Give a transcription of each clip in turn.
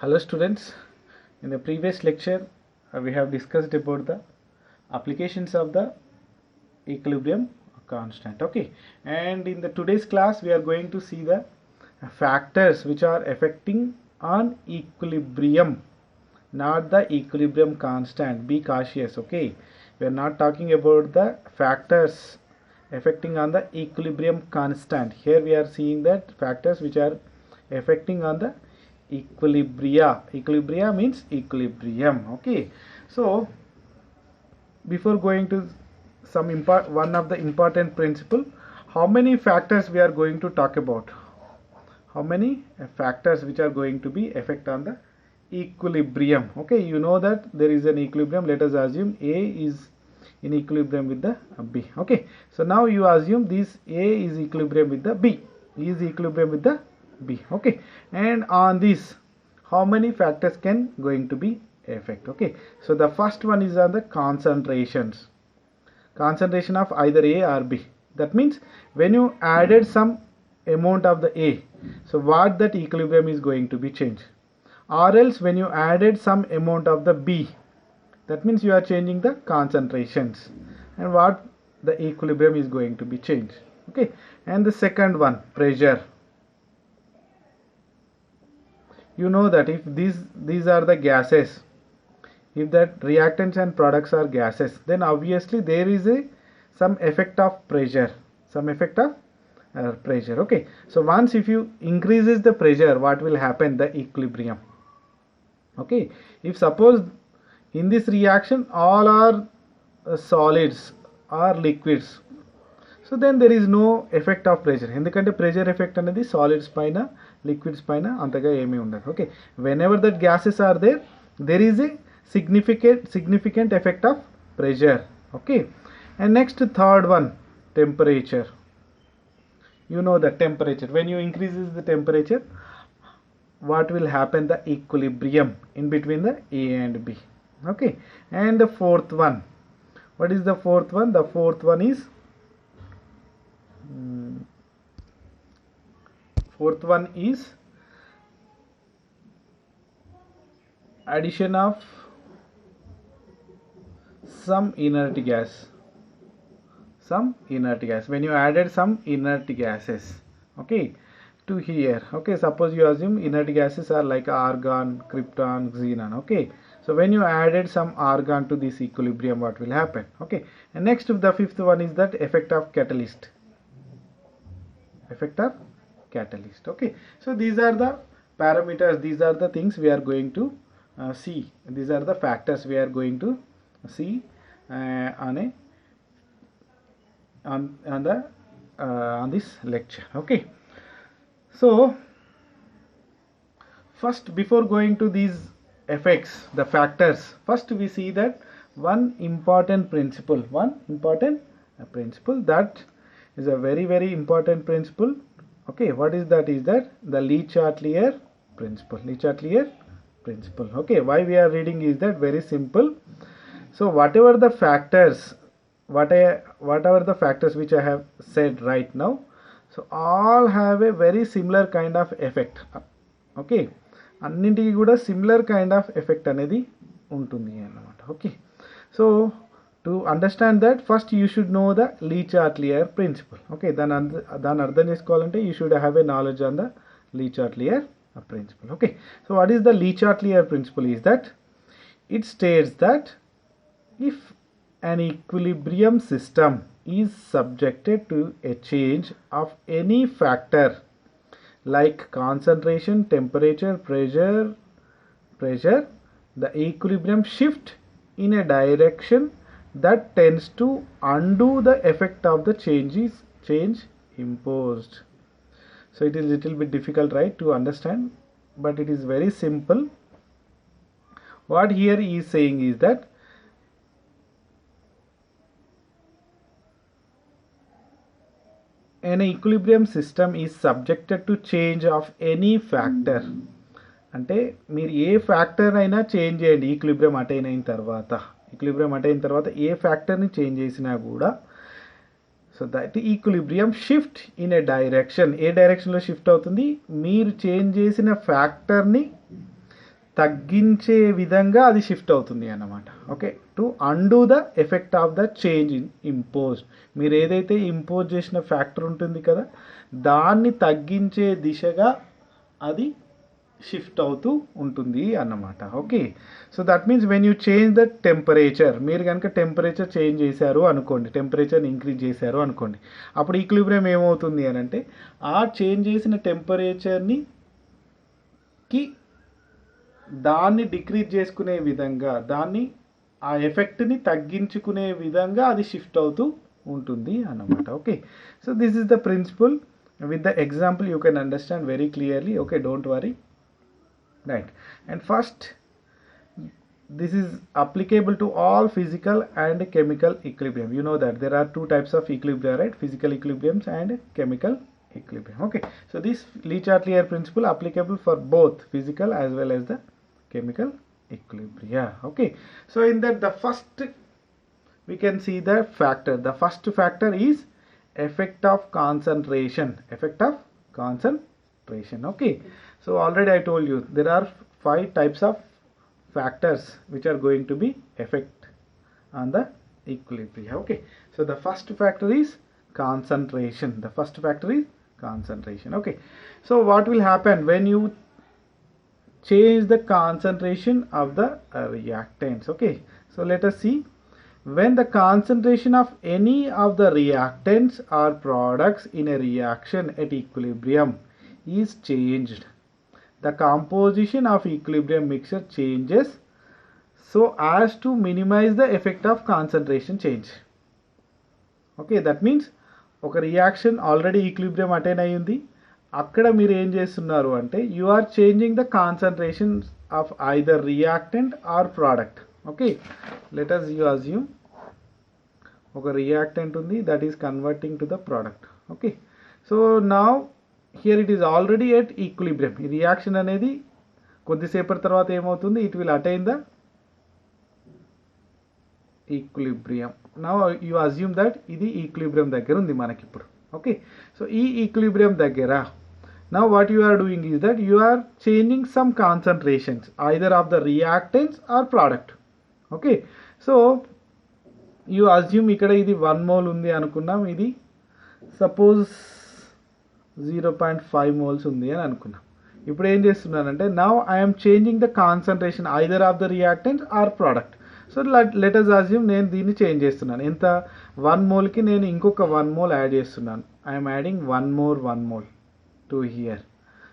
Hello students, in the previous lecture we have discussed about the applications of the equilibrium constant. Okay, and in the today's class we are going to see the factors which are affecting on equilibrium, not the equilibrium constant. Be cautious. Okay, we are not talking about the factors affecting on the equilibrium constant. Here we are seeing that factors which are affecting on the equilibria means equilibrium. Okay, so before going to one of the important principle, how many factors we are going to talk about, how many factors which are going to be effect on the equilibrium. Okay, you know that there is an equilibrium. Let us assume A is in equilibrium with the B. Okay, so now you assume this A is equilibrium with the B, is equilibrium with the B. Okay, and on this how many factors can going to be effect. Okay, so the first one is on the concentration of either A or B. That means when you added some amount of the A, so what that equilibrium is going to be changed, or else when you added some amount of the B, that means you are changing the concentrations, and what the equilibrium is going to be changed. Okay, and the second one, pressure. You know that if these are the gases, if that reactants and products are gases, then obviously there is some effect of pressure, pressure. Okay, so once if you increases the pressure, what will happen? The equilibrium. Okay, if suppose in this reaction all are solids or liquids, so then there is no effect of pressure. ఎందుకంటే pressure effect అనేది solids పైన liquids పైన అంతగా ఏమీ ఉండదు. Okay, whenever that gases are there is a significant effect of pressure. Okay, and next third one, temperature. You know the temperature, when you increases the temperature, what will happen? The equilibrium in between the A and B. Okay, and the fourth one, what is the fourth one? The fourth one is addition of some inert gas. When you added some inert gases, okay, to here. Okay, suppose you assume inert gases are like argon, krypton, xenon. Okay, so when you added some argon to this equilibrium, what will happen? Okay, and next the fifth one is that effect of catalyst. Okay, so these are the parameters, these are the things we are going to see. These are the factors we are going to see on this lecture. Okay, so first, before going to these effects, the factors, first we see that one important principle that is a very important principle. Okay, what is that? Is that the Le-Chatelier principle. Okay, why we are reading is that very simple. So whatever the factors which I have said right now, so all have a very similar kind of effect. Okay, అన్నింటికి కూడా similar kind of effect అనేది ఉంటుంది అన్నమాట. Okay, so to understand that first you should know the Le-Chatelier principle. Okay, దాన్ని అర్థం చేసుకోవాలంటే you should have a knowledge on the Le-Chatelier principle. Okay, so what is the Le-Chatelier principle? Is that it states that if an equilibrium system is subjected to a change of any factor like concentration, temperature, pressure, the equilibrium shift in a direction that tends to undo the effect of the change imposed. So it is little bit difficult, right, to understand, but it is very simple. What here he is saying is that an equilibrium system is subjected to change of any factor. అంటే మీరు ఏ factor అయినా change చేయండి, equilibrium attain అయిన తర్వాత ఏ ఫ్యాక్టర్ని change చేసినా కూడా, so that equilibrium shift in A direction. ఏ డైరెక్షన్లో షిఫ్ట్ అవుతుంది? మీరు చేంజ్ చేసిన ఫ్యాక్టర్ని తగ్గించే విధంగా అది షిఫ్ట్ అవుతుంది అన్నమాట. Okay, to undo the effect of the change in impose. మీరు ఏదైతే ఇంపోజ్ చేసిన ఫ్యాక్టర్ ఉంటుంది కదా, దాన్ని తగ్గించే దిశగా అది షిఫ్ట్ అవుతూ ఉంటుంది అన్నమాట. Okay, so that means when you change the temperature, మీరు కనుక టెంపరేచర్ చేంజ్ చేశారు అనుకోండి, టెంపరేచర్ని ఇంక్రీజ్ చేశారు అనుకోండి, అప్పుడు ఈక్విలిబ్రియం ఏమవుతుంది అని అంటే ఆ చేంజ్ చేసిన టెంపరేచర్ని దాన్ని డిక్రీజ్ చేసుకునే విధంగా, దాన్ని ఆ ఎఫెక్ట్ని తగ్గించుకునే విధంగా అది షిఫ్ట్ అవుతూ ఉంటుంది అన్నమాట. Okay, so this is the principle. With the example you can understand very clearly. Okay, don't worry. Right, and first this is applicable to all physical and chemical equilibrium. You know that there are two types of equilibrium, right? Physical equilibriums and chemical equilibrium. Okay, so this Le Chatelier principle applicable for both physical as well as the chemical equilibria. Okay, so in that the first we can see the factor. The first factor is effect of concentration. Effect of concentration. Okay, so already I told you there are 5 types of factors which are going to be effect on the equilibrium. Okay, so the first factor is concentration. The first factor is concentration. Okay, so what will happen when you change the concentration of the reactants? Okay, so let us see. When the concentration of any of the reactants or products in a reaction at equilibrium is changed, the composition of equilibrium mixture changes so as to minimize the effect of concentration change. Okay, that means ఒక reaction already equilibrium attain అయ్యింది, అక్కడ మీరు ఏం చేస్తున్నారు అంటే you are changing the concentration of either reactant or product. Okay, let us you assume ఒక reactant ఉంది that is converting to the product. Okay, so now here it is already at equilibrium. ఈ reaction అనేది కొద్దిసేపటి తర్వాత ఏమవుతుంది, it will attain the equilibrium. Now you assume that ఇది equilibrium దగ్గర ఉంది మనకి ఇప్పుడు. ఓకే, సో ఈ ఈక్విలిబ్రియం దగ్గర now what you are doing is that you are changing some concentrations either of the reactants or product. Okay, so you assume ఇక్కడ ఇది 1 mole ఉంది అనుకున్నాం, ఇది సపోజ్ 0.5 moles ఉంది అని అనుకున్నాం. ఇప్పుడు ఏం చేస్తున్నానంటే now I'm changing the concentration either of the reactant or product. So let us assume నేను దీన్ని చేంజ్ చేస్తున్నాను. ఎంత 1 moleకి నేను ఇంకొక 1 mole యాడ్ చేస్తున్నాను. I'm adding 1 mole to hear.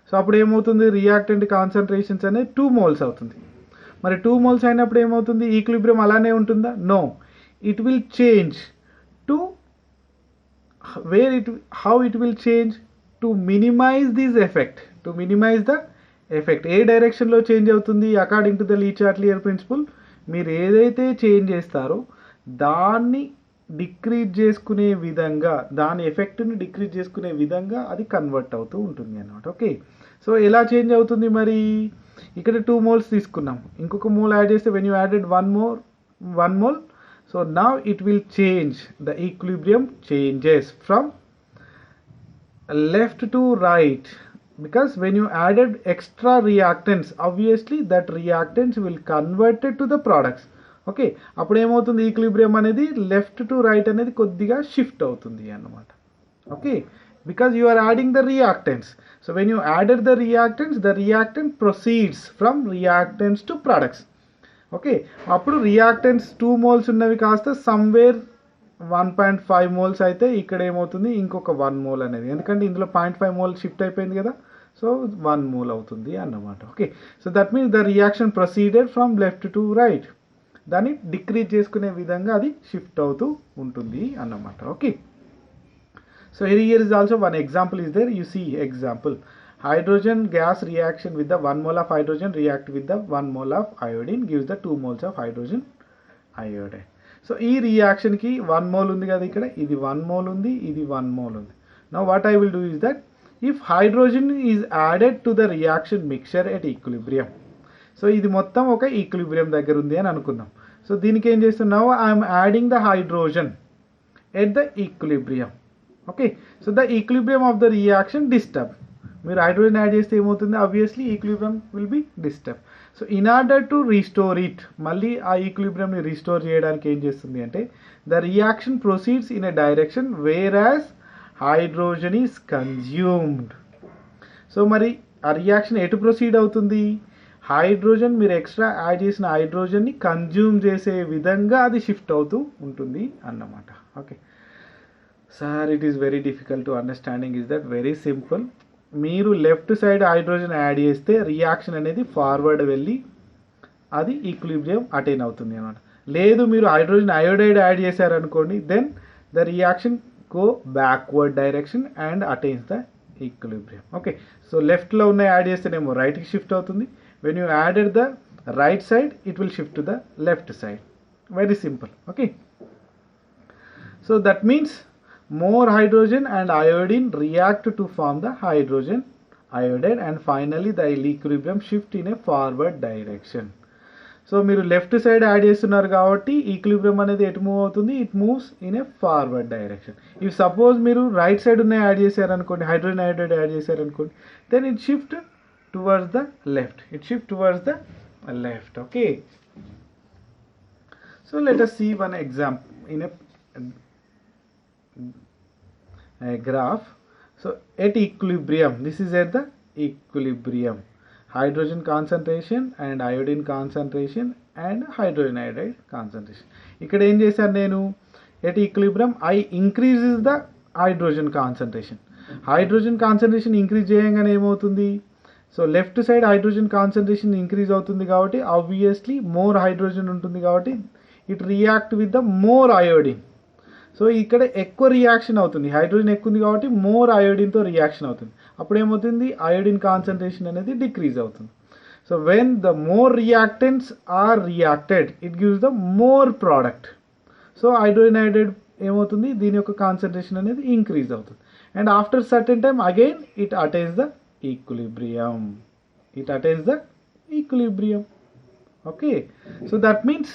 So అప్పుడు ఏమవుతుంది, రియాక్టెంట్ కాన్సన్ట్రేషన్స్ అనేది 2 moles అవుతుంది. మరి 2 moles అయినప్పుడు ఏమవుతుంది, ఈక్విలిబ్రియం అలానే ఉంటుందా? No, it will change to where how it will change to minimize this effect, to minimize the effect. ఏ డైరెక్షన్లో చేంజ్ అవుతుంది according to the Le Chatelier principle? మీరు ఏదైతే చేంజ్ చేస్తారో దాన్ని డిక్రీజ్ చేసుకునే విధంగా, దాని ఎఫెక్ట్ని డిక్రీజ్ చేసుకునే విధంగా అది కన్వర్ట్ అవుతూ ఉంటుంది అన్నమాట. ఓకే, సో ఎలా చేంజ్ అవుతుంది మరి? ఇక్కడ 2 moles తీసుకున్నాం, ఇంకొక మోల్ యాడ్ చేస్తే when you added 1 mole, so now it will change, the equilibrium changes from left to right, because when you added extra reactants obviously that reactants will convert it to the products. Okay, అప్పుడు ఏమవుతుంది, equilibrium అనేది left to right అనేది కొద్దిగా shift అవుతుంది అన్నమాట. Okay, because you are adding the reactants. So when you added the reactant proceeds from reactants to products. Okay, అప్పుడు reactants 2 moles ఉన్నవి కాస్త సమ్వేర్ 1.5 moles అయితే ఇక్కడ ఏమవుతుంది, ఇంకొక 1 mole అనేది, ఎందుకంటే ఇందులో 0.5 mole షిఫ్ట్ అయిపోయింది కదా, సో 1 mole అవుతుంది అన్నమాట. Okay, so that means the reaction proceeded from left to right, దాన్ని డిక్రీజ్ చేసుకునే విధంగా అది షిఫ్ట్ అవుతూ ఉంటుంది అన్నమాట. Okay, so here is also one example is there. You see example, hydrogen gas reaction with the 1 mole of hydrogen react with the 1 mole of iodine gives the 2 moles of hydrogen iodide. So ఈ reaction కి 1 mole ఉంది కదా, ఇక్కడ ఇది 1 mole ఉంది, ఇది 1 mole ఉంది. Now what I will do is that if hydrogen is added to the reaction mixture at equilibrium. So ఇది మొత్తం ఒక ఈక్విలిబ్రియం దగ్గర ఉంది అని అనుకుందాం. సో దీనికి ఏం చేస్తున్నావు, I'm adding the hydrogen at the equilibrium. Okay, so the equilibrium of the reaction disturb. మీరు హైడ్రోజన్ యాడ్ చేస్తే ఏమవుతుంది, obviously equilibrium will be disturb. So in order to restore it, మళ్ళీ ఆ ఈక్విలిబ్రియంని రీస్టోర్ చేయడానికి ఏం చేస్తుంది అంటే the reaction proceeds in a direction where as hydrogen is consumed. So మరి ఆ రియాక్షన్ ఎటు ప్రొసీడ్ అవుతుంది, హైడ్రోజన్ మీరు ఎక్స్ట్రా యాడ్ చేసిన హైడ్రోజన్ని కన్జ్యూమ్ చేసే విధంగా అది షిఫ్ట్ అవుతూ ఉంటుంది అన్నమాట. Okay sir, it is very difficult to understanding. Is that very simple. మీరు లెఫ్ట్ సైడ్ హైడ్రోజన్ యాడ్ చేస్తే రియాక్షన్ అనేది ఫార్వర్డ్ వెళ్ళి అది ఈక్విలిబ్రియం అటైన్ అవుతుంది అన్నమాట. లేదు మీరు హైడ్రోజన్ అయోడైడ్ యాడ్ చేశారనుకోండి, then the reaction go backward direction and attains the equilibrium. Okay, so లెఫ్ట్లో ఉన్న యాడ్ చేస్తేనేమో రైట్కి షిఫ్ట్ అవుతుంది. When you added the right side, it will shift to the left side. Very simple. Okay, so that means more hydrogen and iodine react to form the hydrogen iodide, and finally the equilibrium shift in a forward direction. So మీరు left side add చేస్తున్నారు కాబట్టి equilibrium అనేది ఎటు move అవుతుంది, it moves in a forward direction. If suppose మీరు right side ఉన్న add చేశారనుకోండి, hydrogen iodide add చేశారనుకోండి, then it shift towards the left. It shift towards the left. Okay, so let us see one example in a graph. So at equilibrium, this is at the equilibrium, hydrogen concentration and iodine concentration and hydrogen iodide concentration. ఇక్కడ ఏం చేశాను నేను, at equilibrium I increases the hydrogen concentration. Hydrogen concentration increase చేయగానే ఏమవుతుంది, so left side hydrogen concentration increase అవుతుంది కాబట్టి obviously more hydrogen ఉంటుంది కాబట్టి it react with the more iodine. So ఇక్కడ ఎక్కువ రియాక్షన్ అవుతుంది, హైడ్రోజన్ ఎక్కువ ఉంది కాబట్టి మోర్ అయోడిన్తో రియాక్షన్ అవుతుంది. అప్పుడు ఏమవుతుంది, అయోడిన్ కాన్సన్ట్రేషన్ అనేది డిక్రీజ్ అవుతుంది. So when the more reactants are reacted it gives the more product. So hydrogen iodide ఏమవుతుంది, దీని యొక్క కాన్సన్ట్రేషన్ అనేది ఇంక్రీజ్ అవుతుంది. And after certain time again it attains the equilibrium. It attains the equilibrium. Okay, so that means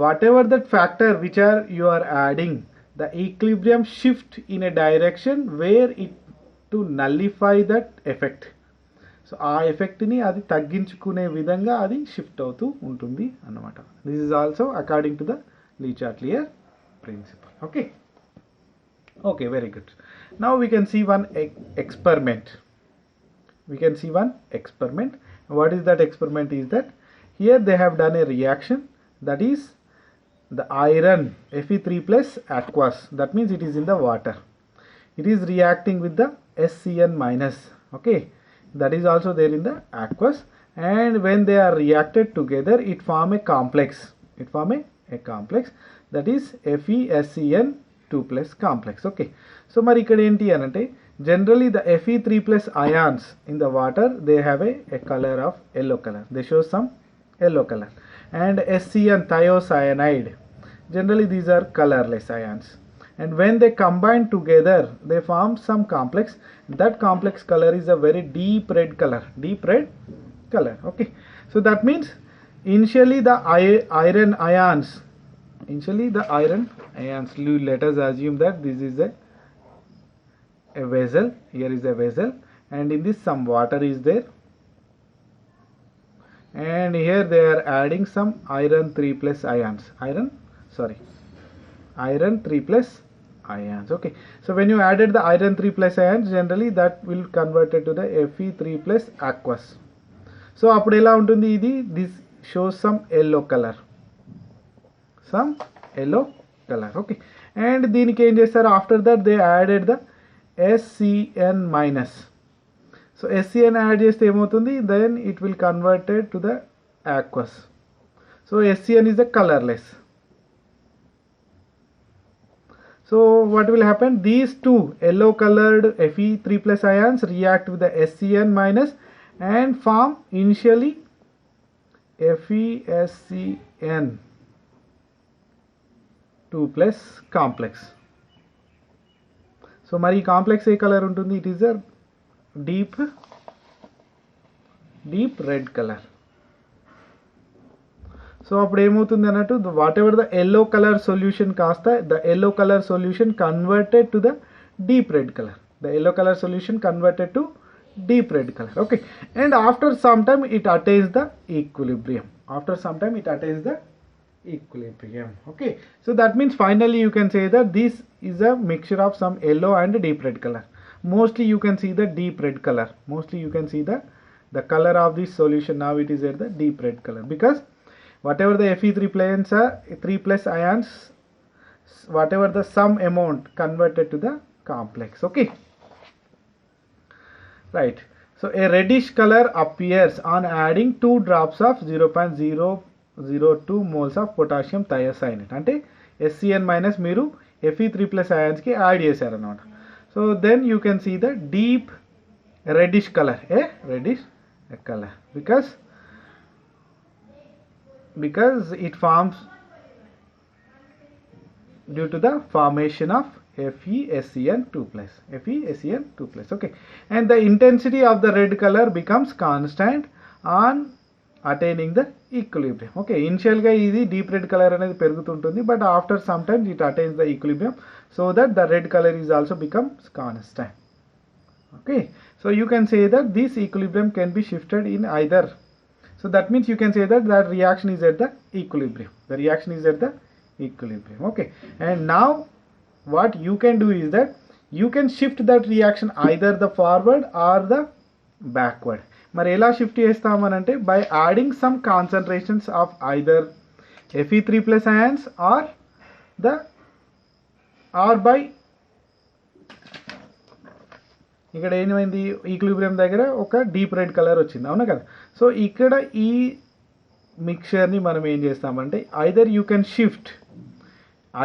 whatever that factor which are you are adding, the equilibrium shift in a direction where it to nullify that effect. So ఆ ఎఫెక్ట్ని అది తగ్గించుకునే విధంగా అది shift అవుతూ ఉంటుంది అన్నమాట. This is also according to the Le Chatelier principle. Okay, okay, very good. Now we can see one experiment. We can see one experiment. What is that experiment? Is that here they have done a reaction, that is the iron Fe3 plus aqueous, that means it is in the water. It is reacting with the SCN minus. Okay, that is also there in the aqueous, and when they are reacted together it form a complex. It form a complex, that is FeSCN2 plus complex. Okay, so మరి ఇక్కడ ఏంటి అని అంటే generally the Fe3 plus ions in the water, they have a color of yellow color, they show some yellow color. And SCN, thiocyanide, generally these are colorless ions, and when they combine together they form some complex. That complex color is a very deep red color, deep red color. Okay, so that means initially the iron ions, let us assume that this is a vessel, here is a vessel, and in this some water is there, and here they are adding some iron 3 plus ions, iron 3 plus ions. Okay, so when you added the iron 3 plus ions, generally that will converted to the Fe3 plus aqueous. So appudu ela untundi idi, this shows some yellow color, okay, and దీనికి ఏం చేస్తారు, after that they added the SCN minus. So SCN add చేస్తే ఏమవుతుంది, then it will converted to the aqueous. So SCN is the colorless. So what will happen, these two yellow colored Fe3 plus ions react with the SCN minus and form initially FeSCN2 plus complex. So మరి ఈ complex ఏ colour ఉంటుంది, it is a deep red colour. So అప్పుడు ఏమవుతుంది అన్నట్టు, whatever the yellow colour solution కాస్త the yellow colour solution converted to the deep red colour, the yellow colour solution converted to deep red color. Okay, and after some time it attains the equilibrium. After some time it attains the equilibrium. Okay, so that means finally you can say that this is a mixture of some yellow and deep red color. Mostly you can see the deep red color. Mostly you can see the color of this solution. Now it is at the deep red color, because whatever the Fe3 planes are 3 plus ions, whatever the sum amount converted to the complex. Okay, right. So a reddish color appears on adding 2 drops of 0.002 moles of potassium thiocyanate. అంటే SCN minus మీరు Fe3 plus ions కి add చేశారన్నమాట. So then you can see the deep reddish color, a reddish color, because it forms due to the formation of FeSCN2 plus. FeSCN2 plus. Okay, and the intensity of the red color becomes constant on attaining the equilibrium. Okay, initial ga ఇది deep red color అనేది పెరుగుతుంటుంది, but after some time it attains the equilibrium, so that the red color is also becomes constant. Okay, so you can say that this equilibrium can be shifted in either. So that means you can say that that reaction is at the equilibrium. The reaction is at the equilibrium. Okay, and now what you can do is that you can shift that reaction either the forward or the backward. మరి ఎలా shift చేస్తామనంటే by adding some concentrations of either Fe3 plus ions or by ఇక్కడ ఏమైంది, equilibrium దగ్గర ఒక deep red colour వచ్చింది, అవునా కదా. So ఇక్కడ ఈ మిక్చర్ని మనం ఏం చేస్తామంటే either you can shift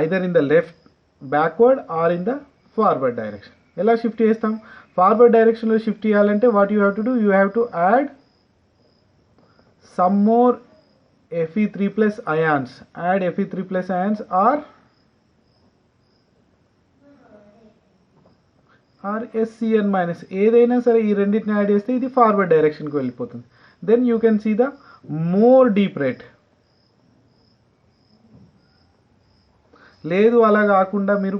either in the left backward or in the forward direction. ఎలా షిఫ్ట్ చేస్తాం, ఫార్వర్డ్ డైరెక్షన్లో షిఫ్ట్ చేయాలంటే what you have to do, you have to add some more Fe3 plus ions, add Fe3 plus ions or SCN minus, ఏదైనా సరే ఈ రెండింటిని add చేస్తే ఇది ఫార్వర్డ్ డైరెక్షన్కి వెళ్ళిపోతుంది. Then you can see the more deep red. లేదు అలా కాకుండా మీరు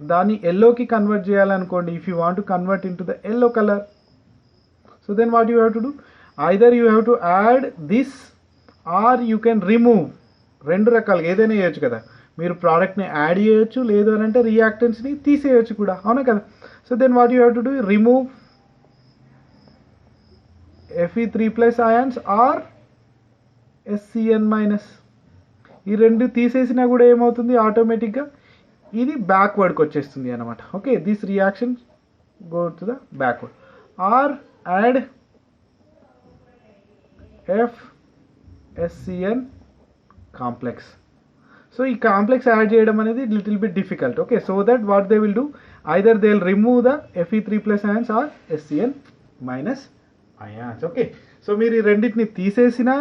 దాన్ని ఎల్లోకి కన్వర్ట్ చేయాలనుకోండి, if you want to convert into the yellow colour, so then what you have to do, either you have to add this or you can remove. రెండు రకాలుగా ఏదైనా చేయొచ్చు కదా, మీరు ప్రోడక్ట్ని యాడ్ చేయొచ్చు, లేదు అని అంటే రియాక్టెంట్స్ని తీసేయచ్చు కూడా, అవునా కదా. So then what you have to do, remove Fe3 plus ions or SCN minus. ఈ రెండు తీసేసినా కూడా ఏమవుతుంది, ఆటోమేటిక్గా ఇది బ్యాక్వర్డ్కి వచ్చేస్తుంది అనమాట. Okay, this reaction go to the backward. Or add FSCN complex. So ఈ కాంప్లెక్స్ యాడ్ చేయడం అనేది little bit difficult. Okay, so that what they will do, either they will remove the Fe3 plus ions or SCN minus ions. Okay, so మీరు ఈ రెండింటిని తీసేసినా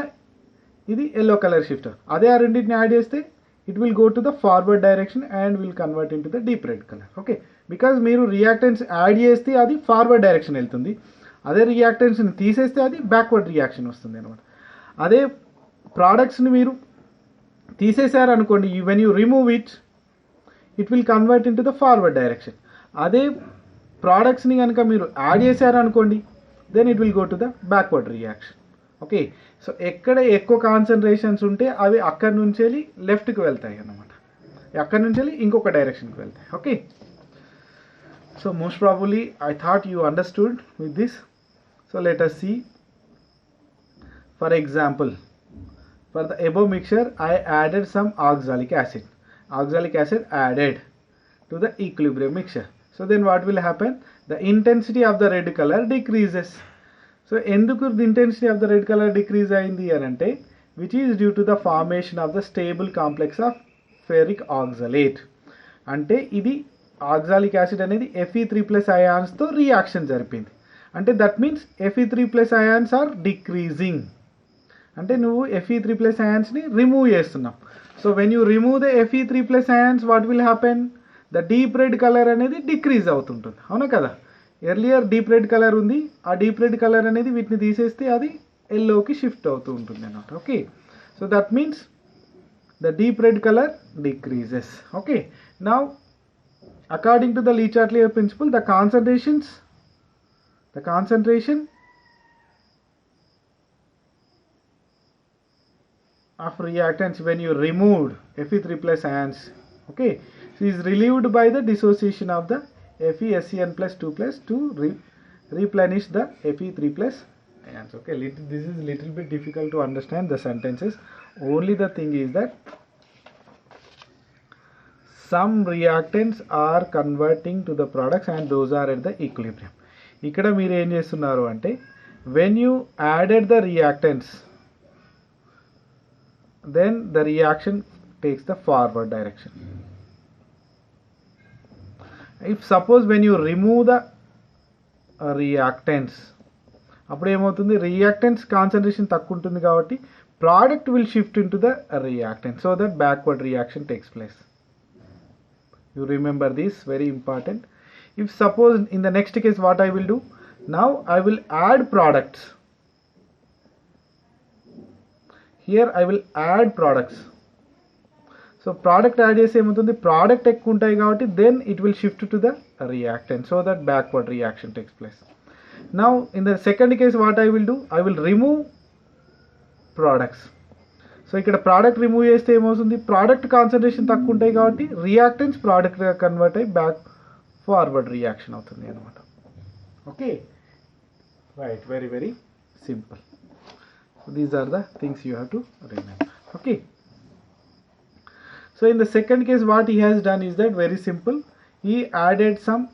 ఇది yellow colour shift. అదే ఆ రెండింటిని యాడ్ చేస్తే it will go to the forward direction and will convert into the deep red color. Okay, because మీరు reactants add చేస్తే అది ఫార్వర్డ్ డైరెక్షన్ వెళ్తుంది, అదే రియాక్టెంట్స్ని తీసేస్తే అది బ్యాక్వర్డ్ రియాక్షన్ వస్తుంది అనమాట. అదే ప్రోడక్ట్స్ని మీరు తీసేశారనుకోండి, when you remove it will convert into the forward direction. అదే ప్రోడక్ట్స్ని కనుక మీరు యాడ్ చేశారనుకోండి, then it will go to the backward reaction. Okay, so ఎక్కడ ఎక్కువ కాన్సన్ట్రేషన్స్ ఉంటే అవి అక్కడి నుంచి వెళ్ళి లెఫ్ట్కి వెళ్తాయి అన్నమాట, అక్కడి నుంచి వెళ్ళి ఇంకొక డైరెక్షన్కి వెళ్తాయి. Okay, so most probably I thought you understood with this. So let us see. For example, for the above mixture I added some oxalic acid. Oxalic acid added to the equilibrium mixture. So then what will happen, the intensity of the red color decreases. So ఎందుకు the intensity of the red colour decrease అయింది అని అంటే, which is due to the formation of the stable complex of ferric oxalate. అంటే ఇది oxalic acid అనేది Fe3 plus అయాన్స్తో reaction జరిపింది. అంటే that means Fe3 plus ions are decreasing. అంటే నువ్వు Fe3 plus అయాన్స్ని రిమూవ్ చేస్తున్నావు. So when you remove the Fe3 plus ions, what will happen, the deep red colour అనేది డిక్రీజ్ అవుతుంటుంది, అవునా కదా. ఎర్లియర్ డీప్ రెడ్ కలర్ ఉంది, ఆ డీప్ రెడ్ కలర్ అనేది వీటిని తీసేస్తే అది ఎల్లోకి షిఫ్ట్ అవుతూ ఉంటుంది అన్నమాట. Okay, so that means the deep red colour decreases. Okay, now according to the Le Chatelier principle, the The concentration of reactants when you removed Fe3 plus ions, okay, so is relieved by the dissociation of the FeSCN plus 2 plus to replenish the Fe3 plus ions. Okay, this is little bit difficult to understand the sentences. Only the thing is that some reactants are converting to the products and those are at the equilibrium. ఇక్కడ మీరు ఏం చేస్తున్నారు అంటే when you added the reactants, then the reaction takes the forward direction. If suppose when you remove the reactants, అప్పుడు ఏమవుతుంది, reactants concentration తక్కువ ఉంటుంది కాబట్టి product will shift into the reactant so that backward reaction takes place. You remember this, very important. If suppose in the next case what I will do, now I will add products. Here I will add products. So product add చేస్తే ఏమవుతుంది, product ఎక్కువ ఉంటాయి కాబట్టి then it will shift to the reactant so that backward reaction takes place. Now in the second case what I will do, I will remove products. So ఇక్కడ product remove చేస్తే ఏమవుతుంది, product concentration తక్కువ ఉంటాయి కాబట్టి reactants ప్రోడక్ట్గా convert అయ్యి back forward reaction అవుతుంది అనమాట. Okay, right, very very simple. These are the things you have to remember. Okay, so in the second case what he has done is that very simple. He added some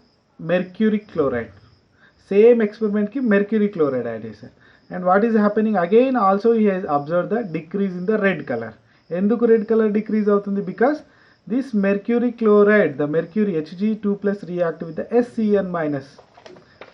mercury chloride. Same ఎక్స్పెరిమెంట్కి mercury chloride add చేశారు. And what is happening again, also he has observed the decrease in the red color. Enduku red color decrease avutundi, because this mercury chloride, the mercury Hg2 plus react with the SCN minus.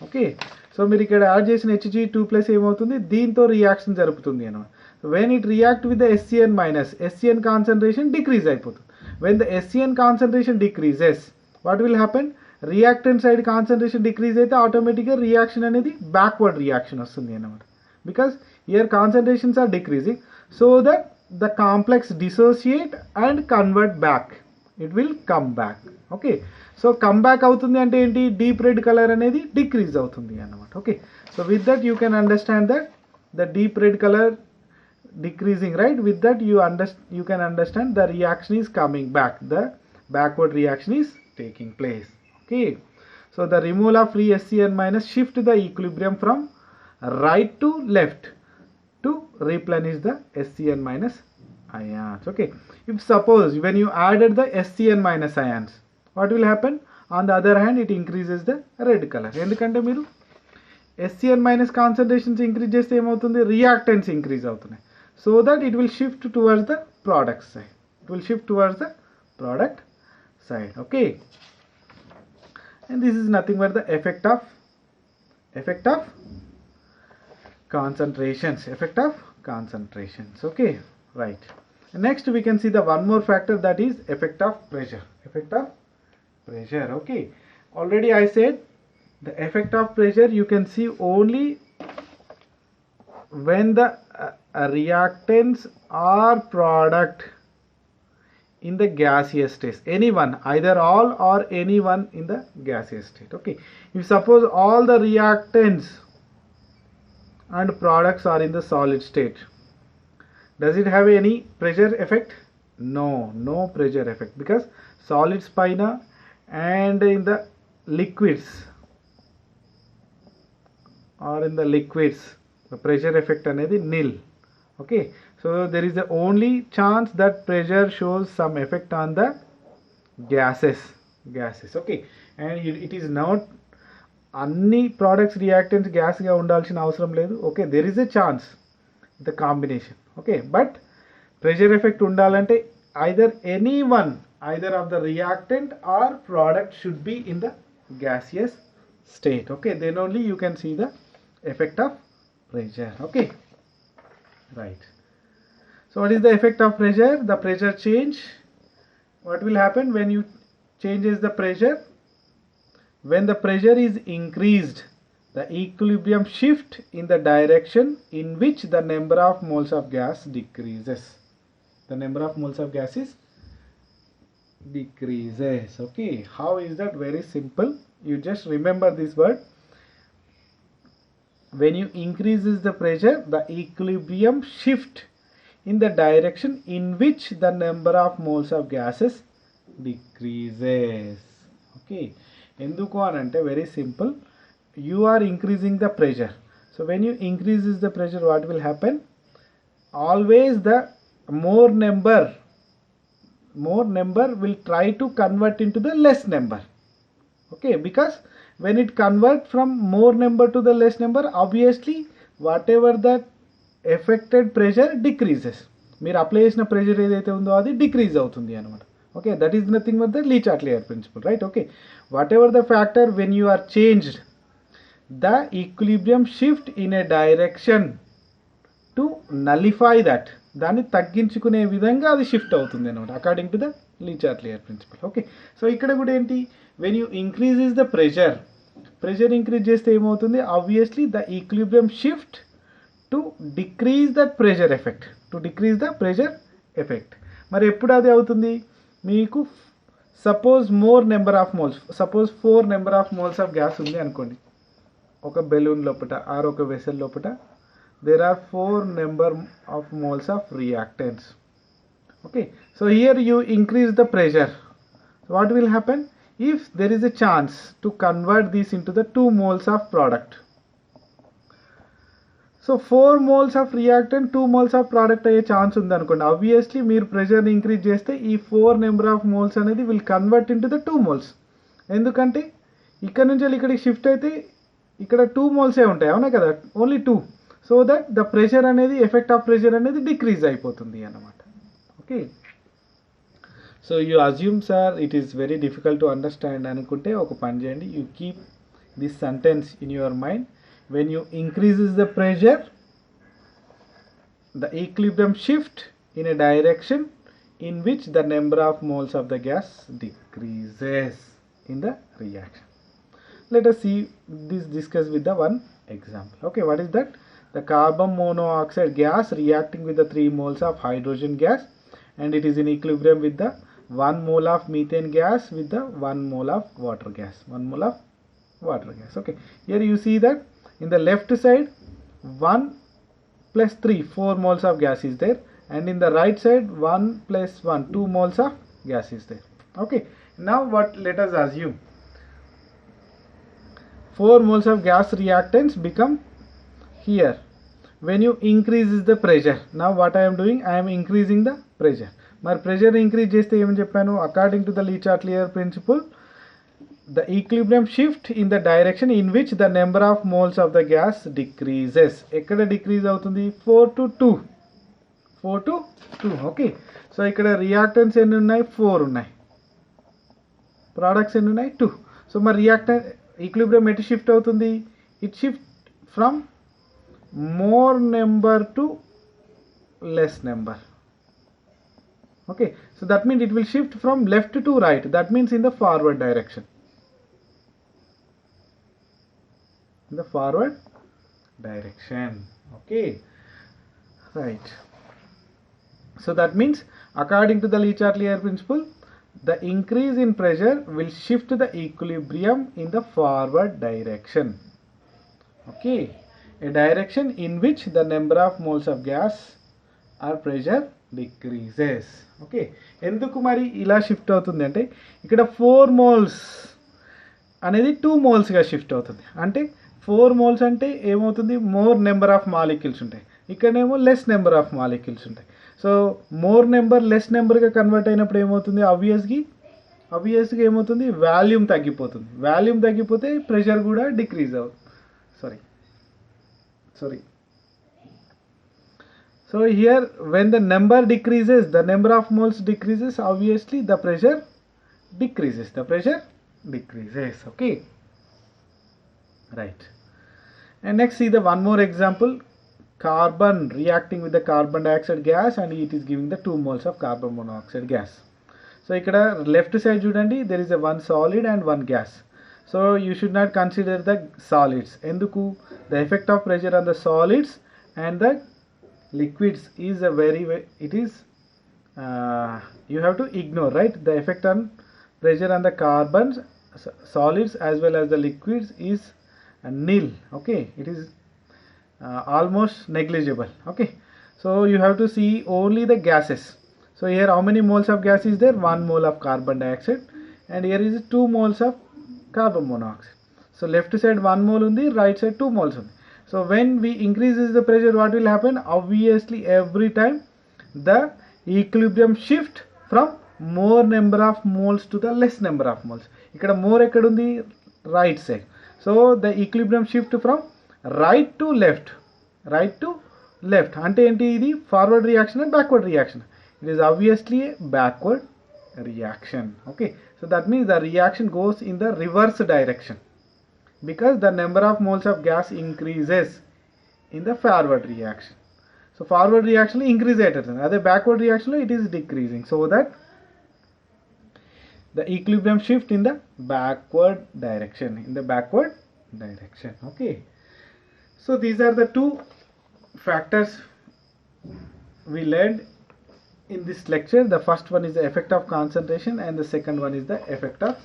Okay, so మీరు ఇక్కడ add చేసిన Hg2 plus ఏమవుతుంది, దీంతో reaction జరుపుతుంది అన్నమాట. When it react with the SCN minus, SCN concentration decrease అయిపోతుంది. When the SCN concentration decreases, what will happen, reactant side concentration decrease అయితే ఆటోమేటిక్గా రియాక్షన్ అనేది బ్యాక్వర్డ్ రియాక్షన్ వస్తుంది అన్నమాట. Because here concentrations are decreasing, so that the complex dissociate and convert back. It will come back. Okay, so come back avutundi ante enti, deep red color anedi decrease avutundi annamata. Okay, so with that you can understand that the deep red color decreasing, right? With that you can understand the reaction is coming back, the backward reaction is taking place. Okay, so the removal of free SCN minus shift the equilibrium from right to left to replenish the SCN minus ions. Okay, if suppose when you added the SCN minus ions, what will happen, on the other hand it increases the red color. ఎందుకంటే మీరు SCN minus concentrations increase చేస్తే ఏమవుతుంది, reactants increase అవుతున్నాయి, so that it will shift towards the product side. It will shift towards the product side. Okay, and this is nothing but the effect of concentrations. Okay, right. Next we can see the one more factor, that is effect of pressure. Okay, already I said the effect of pressure you can see only when the reactants or product in the gaseous state, anyone, either all or anyone in the gaseous state. Okay, if suppose all the reactants and products are in the solid state, does it have any pressure effect? No pressure effect, because solids paina and in the liquids the pressure effect anedi nil. Okay, so there is the only chance that pressure shows some effect on the gases. Okay, and it is not అన్ని products reactants గ్యాస్గా ఉండాల్సిన అవసరం లేదు. Okay, there is a chance the combination. Okay, but pressure effect ఉండాలంటే either of the reactant or product should be in the gaseous state. Okay, then only you can see the effect of pressure. Okay, right. So what is the effect of pressure? The pressure change. What will happen when you changes the pressure? When the pressure is increased, the equilibrium shift in the direction in which the number of moles of gas decreases. The number of moles of gas is decreases. Okay, how is that? Very simple. You just remember this word. when you increases the pressure, the equilibrium shift in the direction in which the number of moles of gases decreases. Okay, enduku anante very simple, you are increasing the pressure. So when you increases the pressure, what will happen? Always the more number will try to convert into the less number. Okay, because when it convert from more number to the less number, obviously whatever that affected pressure decreases. మీరు apply చేసిన pressure ఏదైతే ఉందో అది decrease అవుతుంది అనమాట. Okay, that is nothing but the Le Chatelier principle, right? Okay, whatever the factor, when you are changed the equilibrium shift in A direction to nullify that, దాన్ని తగ్గించుకునే విధంగా అది షిఫ్ట్ అవుతుంది అనమాట, according to the Le Chatelier principle. Okay, so ఇక్కడ కూడా ఏంటి, when you increases the pressure increase చేస్తే ఏమవుతుంది? Obviously the equilibrium shift to decrease that pressure effect, మరి ఎప్పుడు అది అవుతుంది? మీకు suppose more number of moles, suppose 4 number of moles of gas ఉంది అనుకోండి, ఒక బెలూన్ లోపల ఆర్ ఒక వెసల్ లోపల there are 4 number of moles of reactants. Okay, so here you increase the pressure. So what will happen? If there is a chance to convert this into the 2 moles of product, so 4 moles of reactant 2 moles of product అయ్యే chance ఉంది అనుకోండి, obviously మీరు ప్రెషర్ని increase చేస్తే ఈ 4 number of moles అనేది will convert into the 2 moles. ఎందుకంటే ఇక్కడ నుంచి ఇక్కడికి షిఫ్ట్ అయితే ఇక్కడ 2 మోల్సే ఉంటాయి, అవునా కదా, only 2. So that the pressure అనేది, ఎఫెక్ట్ ఆఫ్ ప్రెషర్ అనేది డిక్రీజ్ అయిపోతుంది అన్నమాట. Okay, so you assume sir it is very difficult to understand అనుకుంటే ఒక పని చేయండి, you keep this sentence in your mind. When you increases the pressure, the equilibrium shift in a direction in which the number of moles of the gas decreases in the reaction. Let us see this discuss with the one example. Okay, what is that? The carbon monoxide gas reacting with the 3 moles of hydrogen gas, and it is in equilibrium with the 1 mole of methane gas with the 1 mole of water gas. Okay, here you see that in the left side 1 plus 3 4 moles of gas is there, and in the right side 1 plus 1 2 moles of gas is there. Okay, now what, let us assume 4 moles of gas reactants become here. When you increases the pressure, now what I am doing, I am increasing the pressure. మరి pressure increase చేస్తే ఏమని చెప్పాను? According to the Le Chatelier principle, the equilibrium shift in the direction in which the number of moles of the gas decreases. ekkada decrease avutundi? 4 to 2. Okay, so ikkada reactants enni unnai? 4 unnai. Products enni unnai? 2. So mar reactant equilibrium etu shift avutundi? It shift from more number to less number. Okay, so that means it will shift from left to right, that means in the forward direction. Okay, right. So that means according to the Le Chatelier principle, the increase in pressure will shift the equilibrium in the forward direction. Okay, a direction in which the number of moles of gas or pressure decreases. Okay, ఎందుకు మరి ఇలా shift అవుతుంది అంటే, ఇక్కడ 4 moles అనేది 2 మోల్స్గా shift అవుతుంది. అంటే 4 moles అంటే ఏమవుతుంది? మోర్ నెంబర్ ఆఫ్ మాలిక్యూల్స్ ఉంటాయి, ఇక్కడనేమో లెస్ నెంబర్ ఆఫ్ మాలిక్యూల్స్ ఉంటాయి. సో మోర్ నెంబర్ లెస్ నెంబర్గా కన్వర్ట్ అయినప్పుడు ఏమవుతుంది? ఆబ్వియస్గా ఏమవుతుంది? వాల్యూమ్ తగ్గిపోతుంది. వాల్యూమ్ తగ్గిపోతే ప్రెషర్ కూడా డిక్రీజ్ అవుతుంది. Sorry. So here when the number decreases, the number of moles decreases, obviously the pressure decreases. Okay, right. And next see the one more example, carbon reacting with the carbon dioxide gas, and it is giving the 2 moles of carbon monoxide gas. So ikkada left side chudandi, there is a one solid and one gas. So you should not consider the solids. Enduku? The effect of pressure on the solids and the liquids is a it is you have to ignore, right? The effect on pressure on the carbons, solids as well as the liquids is nil. Okay, it is almost negligible. Okay, so you have to see only the gases. So here how many moles of gas is there? 1 mole of carbon dioxide, and here is 2 moles of carbon monoxide. So left side 1 mole undi, right side 2 moles undi. So when we increases the pressure, what will happen? Obviously every time the equilibrium shift from more number of moles to the less number of moles. Ikkada more ekkadundi? Right side. So the equilibrium shift from right to left. Ante enti idi forward reaction and backward reaction. It is obviously a backward reaction. Okay, so that means the reaction goes in the reverse direction because the number of moles of gas increases in the forward reaction. So forward reaction increase the backward reaction it is decreasing, so that the equilibrium shift in the backward direction. Okay, so these are the two factors we learned in this lecture. The first one is the effect of concentration and the second one is the effect of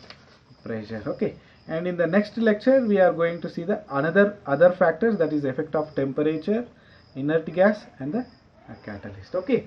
pressure. Okay, and in the next lecture we are going to see the other factors, that is effect of temperature, inert gas and the catalyst. Okay.